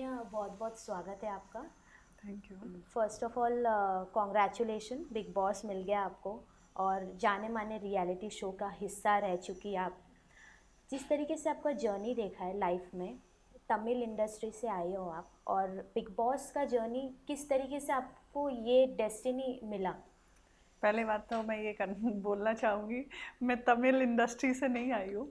अनन्या, बहुत बहुत स्वागत है आपका। Thank you. First of all congratulation, Bigg Boss मिल गया आपको और जाने माने रियलिटी शो का हिस्सा रह चुकी आप। जिस तरीके से आपका जर्नी देखा है लाइफ में, तमिल इंडस्ट्री से आए हो आप और बिग बॉस का जर्नी, किस तरीके से आपको ये डेस्टिनी मिला? पहले बात तो मैं ये बोलना चाहूँगी, मैं तमिल इंडस्ट्री से नहीं आई हूँ।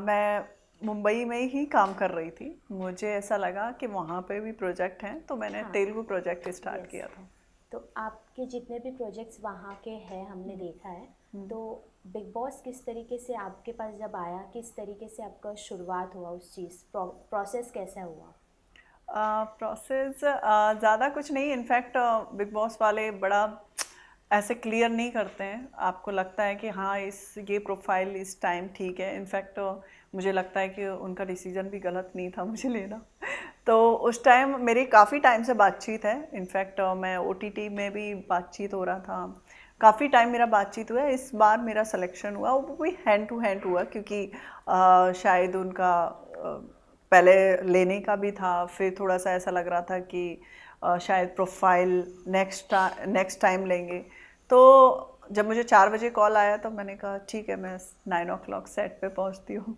मैं मुंबई में ही काम कर रही थी। मुझे ऐसा लगा कि वहाँ पे भी प्रोजेक्ट हैं, तो मैंने हाँ। Telugu project start yes. किया था। तो आपके जितने भी प्रोजेक्ट्स वहाँ के हैं हमने देखा है। तो बिग बॉस किस तरीके से आपके पास जब आया, किस तरीके से आपका शुरुआत हुआ, उस चीज़ प्रोसेस कैसा हुआ? प्रोसेस ज़्यादा कुछ नहीं। इनफैक्ट बिग बॉस वाले बड़ा ऐसे क्लियर नहीं करते हैं। आपको लगता है कि हाँ ये प्रोफाइल इस टाइम ठीक है। इनफैक्ट मुझे लगता है कि उनका डिसीजन भी गलत नहीं था मुझे लेना। तो उस टाइम मेरी काफ़ी टाइम से बातचीत है। इनफैक्ट मैं ओटीटी में भी बातचीत हो रहा था, काफ़ी टाइम मेरा बातचीत हुआ। इस बार मेरा सिलेक्शन हुआ, वो भी हैंड टू हैंड हुआ, क्योंकि शायद उनका पहले लेने का भी था। फिर थोड़ा सा ऐसा लग रहा था कि शायद प्रोफाइल नेक्स्ट टाइम लेंगे। तो जब मुझे 4 बजे कॉल आया तो मैंने कहा ठीक है, मैं 9 o'clock सेट पे पहुंचती हूँ।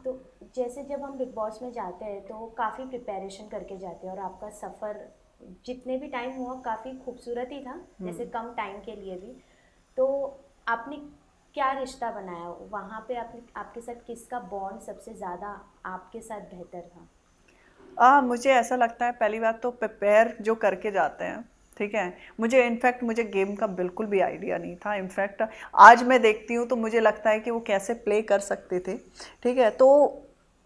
तो जैसे जब हम बिग बॉस में जाते हैं तो काफ़ी प्रिपरेशन करके जाते हैं और आपका सफ़र जितने भी टाइम हुआ काफ़ी खूबसूरत ही था, जैसे कम टाइम के लिए भी। तो आपने क्या रिश्ता बनाया वहाँ पे? आपने आपके साथ किसका बॉन्ड सबसे ज़्यादा आपके साथ बेहतर था? मुझे ऐसा लगता है, पहली बात तो प्रिपेयर जो करके जाते हैं, ठीक है। मुझे गेम का बिल्कुल भी आइडिया नहीं था। इनफैक्ट आज मैं देखती हूँ तो मुझे लगता है कि वो कैसे प्ले कर सकते थे, ठीक है। तो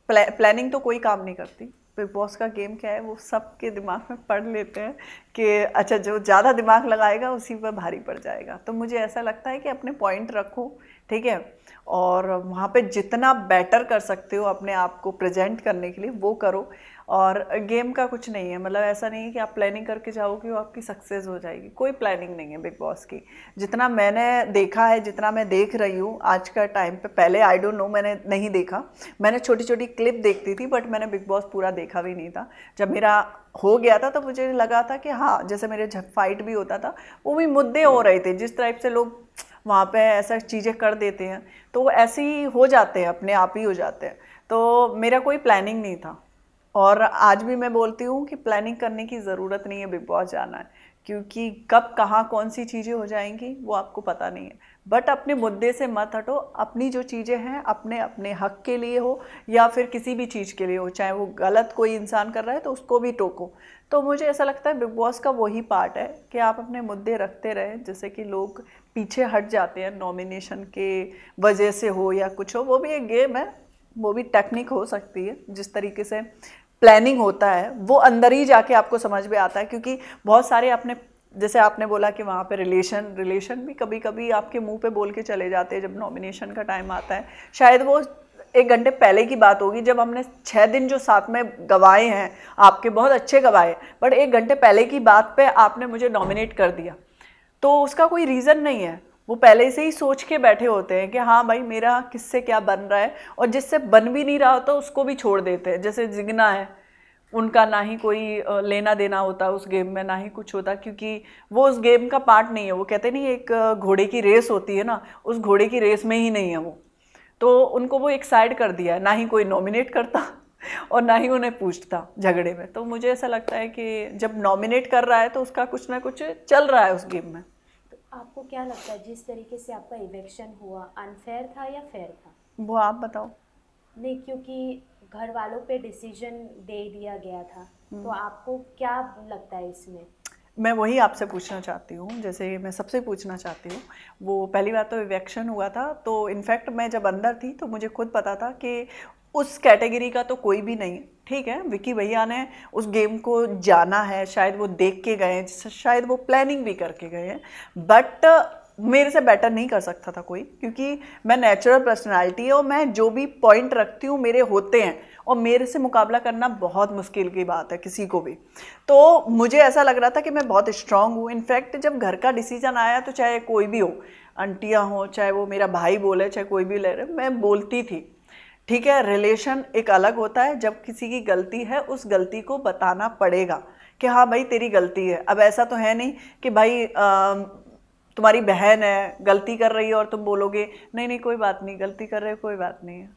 प्लानिंग तो कोई काम नहीं करती। बिग बॉस का गेम क्या है, वो सबके दिमाग में पढ़ लेते हैं कि अच्छा जो ज़्यादा दिमाग लगाएगा उसी पर भारी पड़ जाएगा। तो मुझे ऐसा लगता है कि अपने पॉइंट रखो, ठीक है, और वहाँ पे जितना बेटर कर सकते हो अपने आप को प्रेजेंट करने के लिए वो करो। और गेम का कुछ नहीं है, मतलब ऐसा नहीं है कि आप प्लानिंग करके जाओगे वो आपकी सक्सेस हो जाएगी। कोई प्लानिंग नहीं है बिग बॉस की। जितना मैंने देखा है, जितना मैं देख रही हूँ आज का टाइम पे, पहले आई डोंट नो, मैंने नहीं देखा। मैंने छोटी छोटी क्लिप देखती थी, बट मैंने बिग बॉस पूरा देखा भी नहीं था। जब मेरा हो गया था तो मुझे लगा था कि हाँ, जैसे मेरे जब फाइट भी होता था वो भी मुद्दे हो रहे थे। जिस टाइप से लोग वहाँ पे ऐसा चीज़ें कर देते हैं तो वो ऐसे ही हो जाते हैं, अपने आप ही हो जाते हैं। तो मेरा कोई प्लानिंग नहीं था। और आज भी मैं बोलती हूँ कि प्लानिंग करने की ज़रूरत नहीं है बिग बॉस जाना है, क्योंकि कब कहाँ कौन सी चीज़ें हो जाएंगी वो आपको पता नहीं है। बट अपने मुद्दे से मत हटो। अपनी जो चीज़ें हैं अपने अपने हक के लिए हो या फिर किसी भी चीज़ के लिए हो, चाहे वो गलत कोई इंसान कर रहा है तो उसको भी टोको। तो मुझे ऐसा लगता है बिग बॉस का वही पार्ट है कि आप अपने मुद्दे रखते रहें। जैसे कि लोग पीछे हट जाते हैं नॉमिनेशन के वजह से हो या कुछ हो, वो भी एक गेम है, वो भी टेक्निक हो सकती है। जिस तरीके से प्लानिंग होता है वो अंदर ही जाके आपको समझ में आता है। क्योंकि बहुत सारे अपने, जैसे आपने बोला कि वहाँ पे रिलेशन भी कभी कभी आपके मुंह पे बोल के चले जाते हैं जब नॉमिनेशन का टाइम आता है। शायद वो 1 घंटे पहले की बात होगी, जब हमने 6 दिन जो साथ में गवाए हैं, आपके बहुत अच्छे गवाए, बट 1 घंटे पहले की बात पे आपने मुझे नॉमिनेट कर दिया। तो उसका कोई रीज़न नहीं है। वो पहले से ही सोच के बैठे होते हैं कि हाँ भाई मेरा किससे क्या बन रहा है, और जिससे बन भी नहीं रहा होता उसको भी छोड़ देते हैं। जैसे जिगना है, उनका ना ही कोई लेना देना होता उस गेम में, ना ही कुछ होता, क्योंकि वो उस गेम का पार्ट नहीं है। वो कहते नहीं, एक घोड़े की रेस होती है ना, उस घोड़े की रेस में ही नहीं है वो। तो उनको वो एक साइड कर दिया है, ना ही कोई नॉमिनेट करता और ना ही उन्हें पूछता झगड़े में। तो मुझे ऐसा लगता है कि जब नॉमिनेट कर रहा है तो उसका कुछ ना कुछ चल रहा है उस गेम में। तो आपको क्या लगता है जिस तरीके से आपका इवेक्शन हुआ, अनफेयर था या फेयर था? वो आप बताओ। नहीं, क्योंकि घर वालों पे डिसीजन दे दिया गया था, तो आपको क्या लगता है इसमें? मैं वही आपसे पूछना चाहती हूँ, जैसे मैं सबसे पूछना चाहती हूँ। वो पहली बात तो इवेक्शन हुआ था, तो इनफैक्ट मैं जब अंदर थी तो मुझे खुद पता था कि उस कैटेगरी का तो कोई भी नहीं है, ठीक है। विकी भैया ने उस गेम को जाना है, शायद वो देख के गए हैं, शायद वो प्लानिंग भी करके गए हैं, बट मेरे से बेटर नहीं कर सकता था कोई, क्योंकि मैं नेचुरल पर्सनालिटी है और मैं जो भी पॉइंट रखती हूँ मेरे होते हैं, और मेरे से मुकाबला करना बहुत मुश्किल की बात है किसी को भी। तो मुझे ऐसा लग रहा था कि मैं बहुत स्ट्रांग हूँ। इनफैक्ट जब घर का डिसीजन आया तो चाहे कोई भी हो, आंटियाँ हो, चाहे वो मेरा भाई बोले, चाहे कोई भी ले रहे, मैं बोलती थी। ठीक है, रिलेशन एक अलग होता है, जब किसी की गलती है उस गलती को बताना पड़ेगा कि हाँ भाई तेरी गलती है। अब ऐसा तो है नहीं कि भाई तुम्हारी बहन है, गलती कर रही है और तुम बोलोगे नहीं नहीं कोई बात नहीं, गलती कर रहे हो कोई बात नहीं है,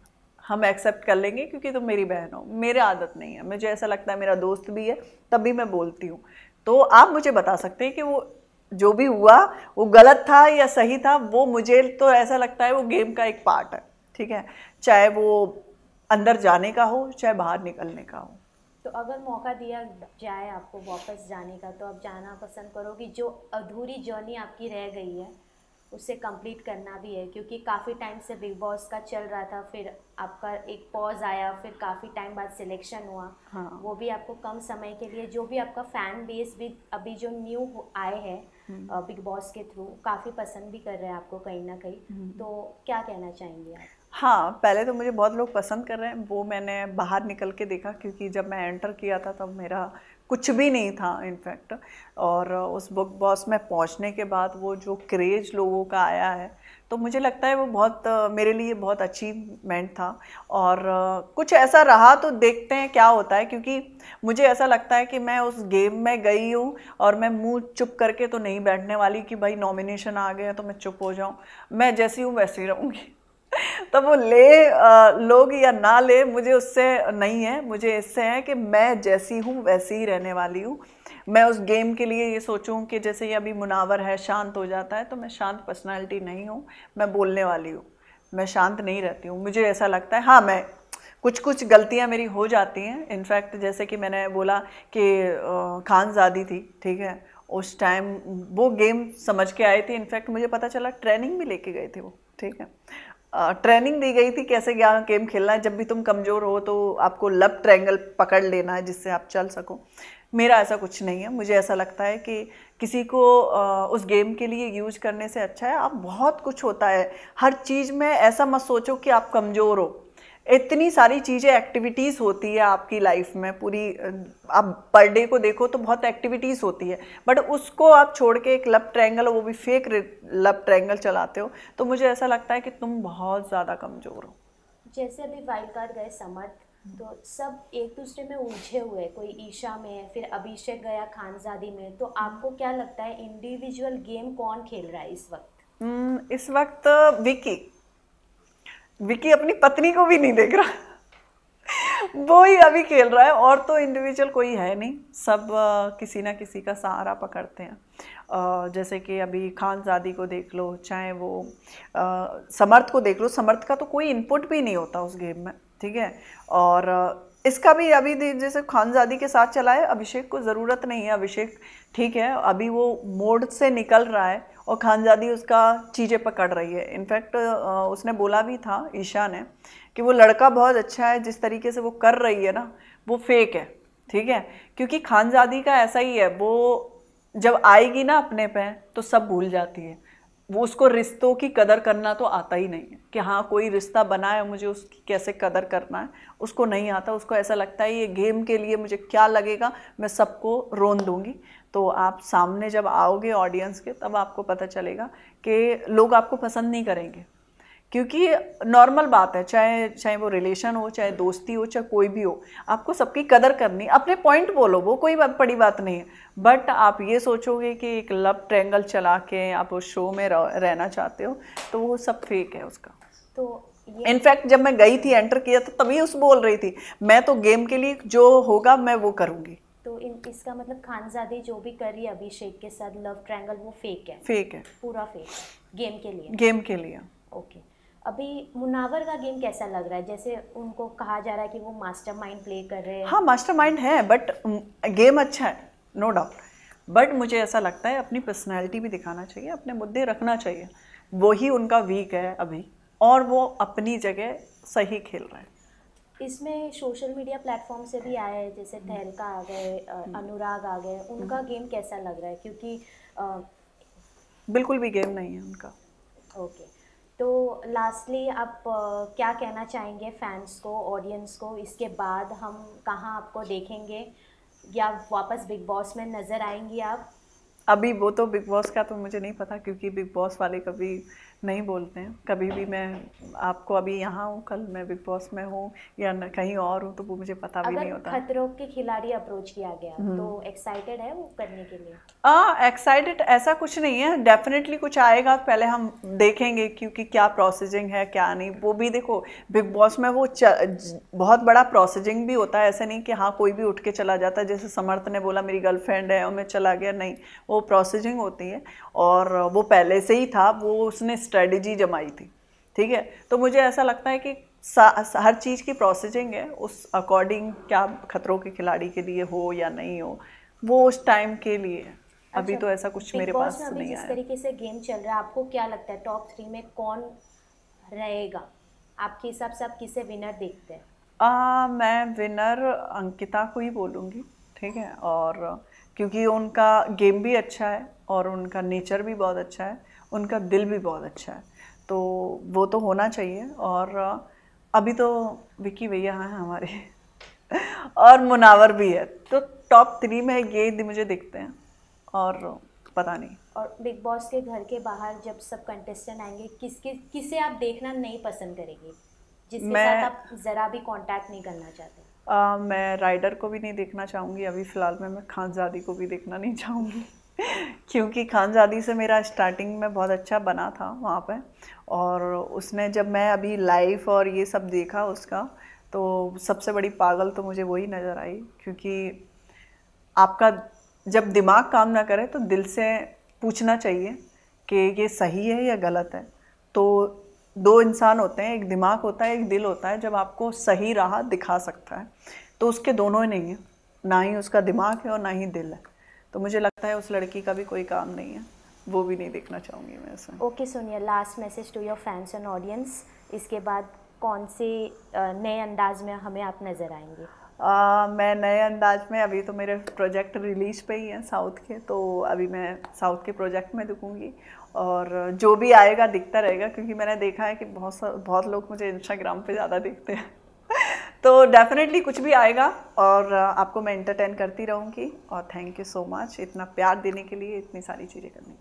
हम एक्सेप्ट कर लेंगे क्योंकि तुम मेरी बहन हो। मेरी आदत नहीं है, मुझे ऐसा लगता है मेरा दोस्त भी है तभी मैं बोलती हूँ। तो आप मुझे बता सकते हैं कि वो जो भी हुआ वो गलत था या सही था, वो मुझे तो ऐसा लगता है वो गेम का एक पार्ट है, ठीक है, चाहे वो अंदर जाने का हो चाहे बाहर निकलने का हो। तो अगर मौका दिया जाए आपको वापस जाने का, तो आप जाना पसंद करोगी? जो अधूरी जर्नी आपकी रह गई है उसे कंप्लीट करना भी है, क्योंकि काफ़ी टाइम से बिग बॉस का चल रहा था, फिर आपका एक पॉज आया, फिर काफ़ी टाइम बाद सिलेक्शन हुआ। हाँ। वो भी आपको कम समय के लिए, जो भी आपका फैन बेस भी अभी जो न्यू आए हैं बिग बॉस के थ्रू, काफ़ी पसंद भी कर रहे हैं आपको कहीं ना कहीं, तो क्या कहना चाहेंगे आप? हाँ, पहले तो मुझे बहुत लोग पसंद कर रहे हैं, वो मैंने बाहर निकल के देखा क्योंकि जब मैं एंटर किया था तब मेरा कुछ भी नहीं था इनफैक्ट। और उस बिग बॉस में पहुंचने के बाद वो जो क्रेज लोगों का आया है, तो मुझे लगता है वो बहुत मेरे लिए बहुत अचीवमेंट था। और कुछ ऐसा रहा तो देखते हैं क्या होता है, क्योंकि मुझे ऐसा लगता है कि मैं उस गेम में गई हूँ और मैं मुंह चुप करके तो नहीं बैठने वाली कि भाई नॉमिनेशन आ गया तो मैं चुप हो जाऊँ। मैं जैसी हूँ वैसी रहूँगी। तब वो लोग या ना ले, मुझे उससे नहीं है, मुझे इससे है कि मैं जैसी हूँ वैसी ही रहने वाली हूँ। मैं उस गेम के लिए ये सोचूं कि जैसे ये अभी मुनावर है शांत हो जाता है, तो मैं शांत पर्सनालिटी नहीं हूँ, मैं बोलने वाली हूँ, मैं शांत नहीं रहती हूँ। मुझे ऐसा लगता है हाँ मैं कुछ गलतियाँ मेरी हो जाती हैं। इनफैक्ट जैसे कि मैंने बोला कि खानज़ादी थी, ठीक है, उस टाइम वो गेम समझ के आए थे। इनफैक्ट मुझे पता चला ट्रेनिंग भी लेके गए थे वो, ठीक है, ट्रेनिंग दी गई थी कैसे क्या गेम खेलना है। जब भी तुम कमज़ोर हो तो आपको लब ट्रायंगल पकड़ लेना है जिससे आप चल सको। मेरा ऐसा कुछ नहीं है। मुझे ऐसा लगता है कि किसी को उस गेम के लिए यूज करने से अच्छा है आप, बहुत कुछ होता है हर चीज़ में। ऐसा मत सोचो कि आप कमज़ोर हो, इतनी सारी चीज़ें एक्टिविटीज़ होती है आपकी लाइफ में पूरी। आप पर डे को देखो तो बहुत एक्टिविटीज़ होती है, बट उसको आप छोड़ के एक लब ट्रायंगल, वो भी फेक लब ट्रायंगल चलाते हो, तो मुझे ऐसा लगता है कि तुम बहुत ज़्यादा कमज़ोर हो। जैसे अभी वाइल्ड कार्ड गए समर्थ, तो सब एक दूसरे में उलझे हुए, कोई ईशा में, फिर अभिषेक गया खानजादी में, तो आपको क्या लगता है इंडिविजुअल गेम कौन खेल रहा है इस वक्त? इस वक्त विकी विकी अपनी पत्नी को भी नहीं देख रहा। वो ही अभी खेल रहा है, और तो इंडिविजुअल कोई है नहीं, सब किसी ना किसी का सहारा पकड़ते हैं। जैसे कि अभी खानजादी को देख लो, चाहे वो समर्थ को देख लो, समर्थ का तो कोई इनपुट भी नहीं होता उस गेम में, ठीक है। और इसका भी अभी जैसे खानजादी के साथ चला है, अभिषेक को ज़रूरत नहीं है। अभिषेक ठीक है, अभी वो मोड से निकल रहा है और खानजादी उसका चीज़ें पकड़ रही है। इनफैक्ट उसने बोला भी था, ईशा ने, कि वो लड़का बहुत अच्छा है, जिस तरीके से वो कर रही है ना वो फेक है, ठीक है। क्योंकि खानजादी का ऐसा ही है, वो जब आएगी ना अपने पे तो सब भूल जाती है। वो, उसको रिश्तों की कदर करना तो आता ही नहीं है कि हाँ कोई रिश्ता बना है मुझे उसकी कैसे कदर करना है, उसको नहीं आता। उसको ऐसा लगता है ये गेम के लिए मुझे क्या लगेगा, मैं सबको रोन दूंगी। तो आप सामने जब आओगे ऑडियंस के, तब आपको पता चलेगा कि लोग आपको पसंद नहीं करेंगे, क्योंकि नॉर्मल बात है, चाहे वो रिलेशन हो, चाहे दोस्ती हो, चाहे कोई भी हो, आपको सबकी कदर करनी, अपने पॉइंट बोलो, वो कोई बड़ी बात नहीं है। बट आप ये सोचोगे कि एक लव ट्रायंगल चला के आप उस शो में रहना चाहते हो, तो वो सब फेक है उसका। तो इनफैक्ट जब मैं गई थी, एंटर किया तो तभी उस बोल रही थी मैं तो गेम के लिए जो होगा मैं वो करूँगी। तो इसका मतलब खानजादी जो भी कर रही है अभिषेक के साथ लव ट्रायंगल, वो फेक है? फेक है, पूरा फेक है गेम के लिए? गेम के लिए। ओके। अभी मुनावर का गेम कैसा लग रहा है? जैसे उनको कहा जा रहा है कि वो मास्टरमाइंड प्ले कर रहे हैं। हाँ मास्टरमाइंड है, बट गेम अच्छा है, नो डाउट। बट मुझे ऐसा लगता है अपनी पर्सनैलिटी भी दिखाना चाहिए, अपने मुद्दे रखना चाहिए। वही उनका वीक है अभी, और वो अपनी जगह सही खेल रहा है। इसमें सोशल मीडिया प्लेटफॉर्म से भी आए, जैसे तहलका आ गए, अनुराग आ गए, उनका गेम कैसा लग रहा है? क्योंकि बिल्कुल भी गेम नहीं है उनका। ओके। तो लास्टली आप क्या कहना चाहेंगे फैंस को, ऑडियंस को? इसके बाद हम कहाँ आपको देखेंगे, या वापस बिग बॉस में नज़र आएंगी आप? अभी वो तो बिग बॉस का तो मुझे नहीं पता, क्योंकि बिग बॉस वाले कभी नहीं बोलते हैं कभी भी। मैं आपको अभी यहाँ हूँ, कल मैं बिग बॉस में हूँ या कहीं और हूँ तो वो मुझे पता भी नहीं होता। अगर खतरों के खिलाड़ी अप्रोच किया गया तो एक्साइटेड है वो करने के लिए? एक्साइटेड ऐसा कुछ नहीं है, डेफिनेटली कुछ आएगा, पहले हम देखेंगे क्योंकि क्या प्रोसेसिंग है क्या नहीं। वो भी देखो बिग बॉस में वो बहुत बड़ा प्रोसेसिंग भी होता है, ऐसा नहीं कि हाँ कोई भी उठ के चला जाता है। जैसे समर्थ ने बोला मेरी गर्लफ्रेंड है और मैं चला गया, नहीं, वो प्रोसेसिंग होती है और वो पहले से ही था, वो उसने स्ट्रेटजी जमाई थी, ठीक है। तो मुझे ऐसा लगता है कि हर चीज़ की प्रोसेसिंग है, उस अकॉर्डिंग क्या खतरों के खिलाड़ी के लिए हो या नहीं हो, वो उस टाइम के लिए। अभी तो ऐसा कुछ मेरे पास नहीं आया। जिस तरीके से गेम चल रहा है, आपको क्या लगता है टॉप 3 में कौन रहेगा आपके हिसाब से? आप किसे विनर देखते हैं? मैं विनर अंकिता को ही बोलूँगी, ठीक है। और क्योंकि उनका गेम भी अच्छा है और उनका नेचर भी बहुत अच्छा है, उनका दिल भी बहुत अच्छा है, तो वो तो होना चाहिए। और अभी तो विकी भैया हैं हमारे और मुनावर भी है, तो टॉप 3 में ये मुझे दिखते हैं और पता नहीं। और बिग बॉस के घर के बाहर जब सब कंटेस्टेंट आएंगे, किसे आप देखना नहीं पसंद करेंगे, जिसके साथ आप ज़रा भी कांटेक्ट नहीं करना चाहते? मैं राइडर को भी नहीं देखना चाहूँगी अभी फ़िलहाल में, मैं खानज़ादी को भी देखना नहीं चाहूँगी क्योंकि खानज़ादी से मेरा स्टार्टिंग में बहुत अच्छा बना था वहाँ पे, और उसने जब मैं अभी लाइव और ये सब देखा उसका, तो सबसे बड़ी पागल तो मुझे वही नज़र आई। क्योंकि आपका जब दिमाग काम ना करे तो दिल से पूछना चाहिए कि ये सही है या गलत है। तो दो इंसान होते हैं, एक दिमाग होता है एक दिल होता है, जब आपको सही राह दिखा सकता है, तो उसके दोनों ही नहीं है, ना ही उसका दिमाग है और ना ही दिल है। तो मुझे लगता है उस लड़की का भी कोई काम नहीं है, वो भी नहीं देखना चाहूँगी मैं ऐसा। Okay Sonia, last message to your fans and audience, इसके बाद कौन से नए अंदाज में हमें आप नज़र आएंगे? मैं नए अंदाज में, अभी तो मेरे प्रोजेक्ट रिलीज पे ही हैं साउथ के, तो अभी मैं साउथ के प्रोजेक्ट में दिखूँगी और जो भी आएगा दिखता रहेगा, क्योंकि मैंने देखा है कि बहुत लोग मुझे इंस्टाग्राम पे ज़्यादा देखते हैं तो डेफिनेटली कुछ भी आएगा और आपको मैं एंटरटेन करती रहूँगी। और थैंक यू सो मच इतना प्यार देने के लिए, इतनी सारी चीज़ें करने के लिए।